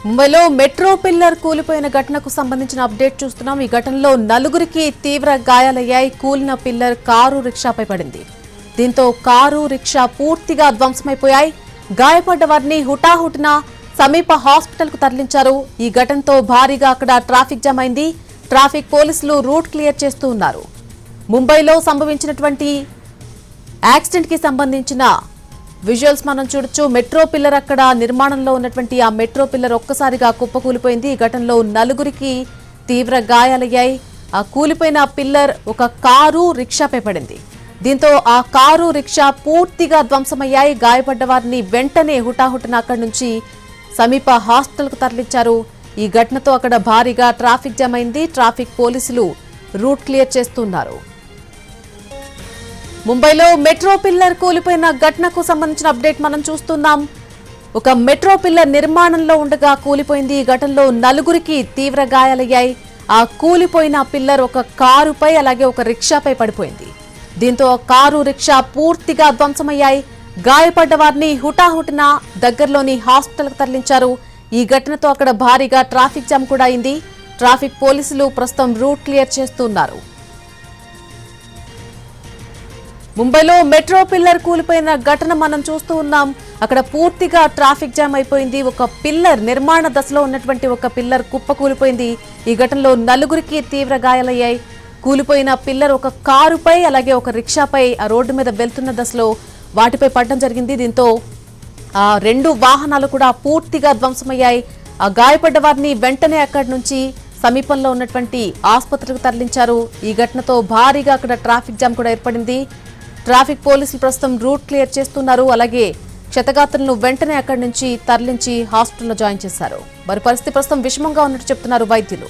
ముంబైలో metro pillar కూలిపోయిన ఘటనకు సంబంధించిన అప్డేట్ చూస్తున్నాం. ఈ ఘటనలో నలుగురికి తీవ్ర గాయాలయ్యాయి. కూలిన పిల్లర్ కారు రిక్షాపై పడింది. దీంతో కారు రిక్షా పూర్తిగా ధ్వంసమైపోయాయి. గాయపడ్డ వారిని హుటాహుటిన సమీప హాస్పిటల్ కు తరలించారు. ఈ ఘటనతో భారీగా అక్కడ ట్రాఫిక్ జామ్ అయింది. ట్రాఫిక్ పోలీసులు రూట్ క్లియర్ చేస్తూ ఉన్నారు. ముంబైలో సంభవించినటువంటి యాక్సిడెంట్ కి సంబంధించిన విజువల్స్ మనం చూడొచ్చు. మెట్రో పిల్లర్ అక్కడ నిర్మాణంలో ఉన్నటువంటి ఆ మెట్రో పిల్లర్ ఒక్కసారిగా కుప్పకూలిపోయింది. ఈ ఘటనలో నలుగురికి తీవ్ర గాయాలయ్యాయి. ఆ కూలిపోయిన పిల్లర్ ఒక కారు రిక్షాపై పడింది. దీంతో ఆ కారు రిక్షా పూర్తిగా ధ్వంసమయ్యాయి. గాయపడ్డ వారిని వెంటనే హుటాహుటిన అక్కడి నుంచి సమీప హాస్పిటల్ కు తరలించారు. ఈ ఘటనతో అక్కడ భారీగా ట్రాఫిక్ జామ్ అయింది. ట్రాఫిక్ పోలీసులు రూట్ క్లియర్ చేస్తున్నారు. ముంబైలో మెట్రో పిల్లర్ కూలిపోయిన ఘటనకు సంబంధించిన అప్డేట్ మనం చూస్తున్నాం. ఒక మెట్రో పిల్లర్ నిర్మాణంలో ఉండగా కూలిపోయింది. ఈ ఘటనలో నలుగురికి తీవ్ర గాయాలయ్యాయి. ఆ కూలిపోయిన పిల్లర్ ఒక కారుపై అలాగే ఒక రిక్షాపై పడిపోయింది. దీంతో కారు రిక్షా పూర్తిగా ధ్వంసమయ్యాయి. గాయపడ్డ వారిని హుటాహుటిన దగ్గరలోని హాస్పిటల్ కు తరలించారు. ఈ ఘటనతో అక్కడ భారీగా ట్రాఫిక్ జామ్ కూడా అయింది. ట్రాఫిక్ పోలీసులు ప్రస్తుతం రూట్ క్లియర్ చేస్తున్నారు. ముంబైలో మెట్రో పిల్లర్ కూలిపోయిన ఘటన మనం చూస్తూ ఉన్నాం. అక్కడ పూర్తిగా ట్రాఫిక్ జామ్ అయిపోయింది. ఒక పిల్లర్ నిర్మాణ దశలో ఉన్నటువంటి ఒక పిల్లర్ కుప్ప కూలిపోయింది. ఈ ఘటనలో నలుగురికి తీవ్ర గాయాలయ్యాయి. కూలిపోయిన పిల్లర్ ఒక కారుపై అలాగే ఒక రిక్షాపై ఆ రోడ్డు మీద వెళ్తున్న దశలో వాటిపై పడడం జరిగింది. దీంతో ఆ రెండు వాహనాలు కూడా పూర్తిగా ధ్వంసమయ్యాయి. ఆ గాయపడ్డ వారిని వెంటనే అక్కడి నుంచి సమీపంలో ఉన్నటువంటి ఆసుపత్రికి తరలించారు. ఈ ఘటనతో భారీగా అక్కడ ట్రాఫిక్ జామ్ కూడా ఏర్పడింది. ట్రాఫిక్ పోలీసులు ప్రస్తుతం రూట్ క్లియర్ చేస్తున్నారు. అలాగే క్షతగాత్రులను వెంటనే అక్కడి నుంచి తరలించి హాస్పిటల్లో జాయిన్ చేశారు. వారి పరిస్థితి ప్రస్తుతం విషమంగా ఉన్నట్టు చెప్తున్నారు వైద్యులు.